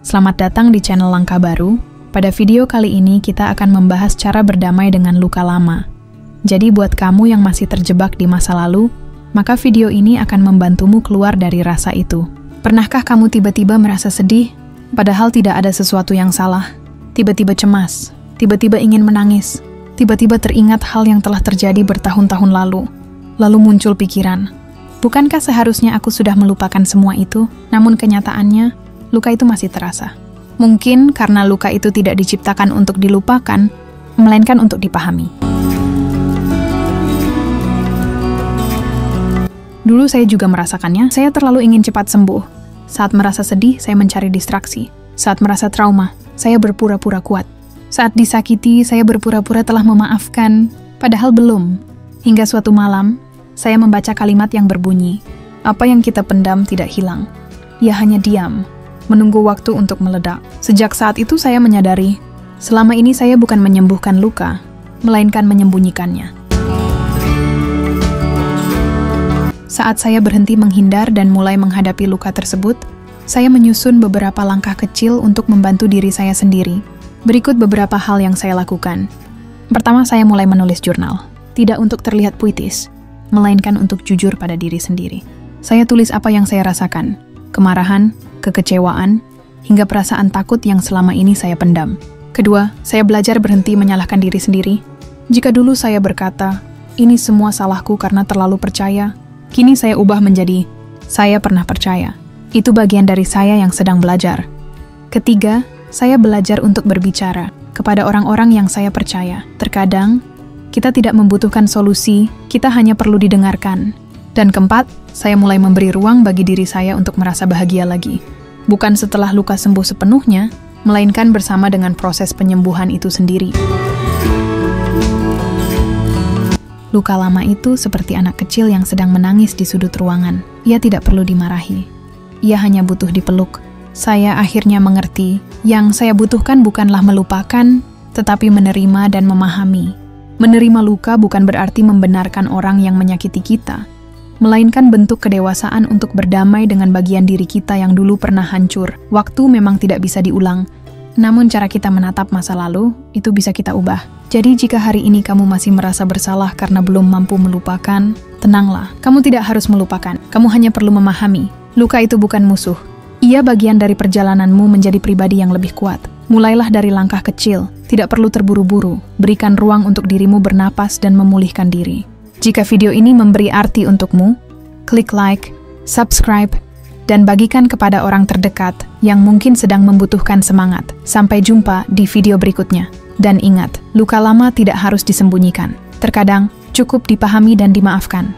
Selamat datang di channel Langkah Baru. Pada video kali ini kita akan membahas cara berdamai dengan luka lama. Jadi buat kamu yang masih terjebak di masa lalu, maka video ini akan membantumu keluar dari rasa itu. Pernahkah kamu tiba-tiba merasa sedih, padahal tidak ada sesuatu yang salah? Tiba-tiba cemas, tiba-tiba ingin menangis, tiba-tiba teringat hal yang telah terjadi bertahun-tahun lalu. Lalu muncul pikiran, bukankah seharusnya aku sudah melupakan semua itu? Namun kenyataannya, luka itu masih terasa. Mungkin karena luka itu tidak diciptakan untuk dilupakan, melainkan untuk dipahami. Dulu saya juga merasakannya, saya terlalu ingin cepat sembuh. Saat merasa sedih, saya mencari distraksi. Saat merasa trauma, saya berpura-pura kuat. Saat disakiti, saya berpura-pura telah memaafkan, padahal belum. Hingga suatu malam, saya membaca kalimat yang berbunyi, apa yang kita pendam tidak hilang. Ia hanya diam, menunggu waktu untuk meledak. Sejak saat itu saya menyadari, selama ini saya bukan menyembuhkan luka, melainkan menyembunyikannya. Saat saya berhenti menghindar dan mulai menghadapi luka tersebut, saya menyusun beberapa langkah kecil untuk membantu diri saya sendiri. Berikut beberapa hal yang saya lakukan. Pertama, saya mulai menulis jurnal. Tidak untuk terlihat puitis, melainkan untuk jujur pada diri sendiri. Saya tulis apa yang saya rasakan, kemarahan, kekecewaan, hingga perasaan takut yang selama ini saya pendam. Kedua, saya belajar berhenti menyalahkan diri sendiri. Jika dulu saya berkata, ini semua salahku karena terlalu percaya, kini saya ubah menjadi, saya pernah percaya. Itu bagian dari saya yang sedang belajar. Ketiga, saya belajar untuk berbicara kepada orang-orang yang saya percaya. Terkadang, kita tidak membutuhkan solusi, kita hanya perlu didengarkan. Dan keempat, saya mulai memberi ruang bagi diri saya untuk merasa bahagia lagi. Bukan setelah luka sembuh sepenuhnya, melainkan bersama dengan proses penyembuhan itu sendiri. Luka lama itu seperti anak kecil yang sedang menangis di sudut ruangan. Ia tidak perlu dimarahi. Ia hanya butuh dipeluk. Saya akhirnya mengerti, yang saya butuhkan bukanlah melupakan, tetapi menerima dan memahami. Menerima luka bukan berarti membenarkan orang yang menyakiti kita, melainkan bentuk kedewasaan untuk berdamai dengan bagian diri kita yang dulu pernah hancur. Waktu memang tidak bisa diulang, namun cara kita menatap masa lalu, itu bisa kita ubah. Jadi jika hari ini kamu masih merasa bersalah karena belum mampu melupakan, tenanglah, kamu tidak harus melupakan, kamu hanya perlu memahami. Luka itu bukan musuh, ia bagian dari perjalananmu menjadi pribadi yang lebih kuat. Mulailah dari langkah kecil, tidak perlu terburu-buru, berikan ruang untuk dirimu bernapas dan memulihkan diri. Jika video ini memberi arti untukmu, klik like, subscribe, dan bagikan kepada orang terdekat yang mungkin sedang membutuhkan semangat. Sampai jumpa di video berikutnya. Dan ingat, luka lama tidak harus disembunyikan. Terkadang, cukup dipahami dan dimaafkan.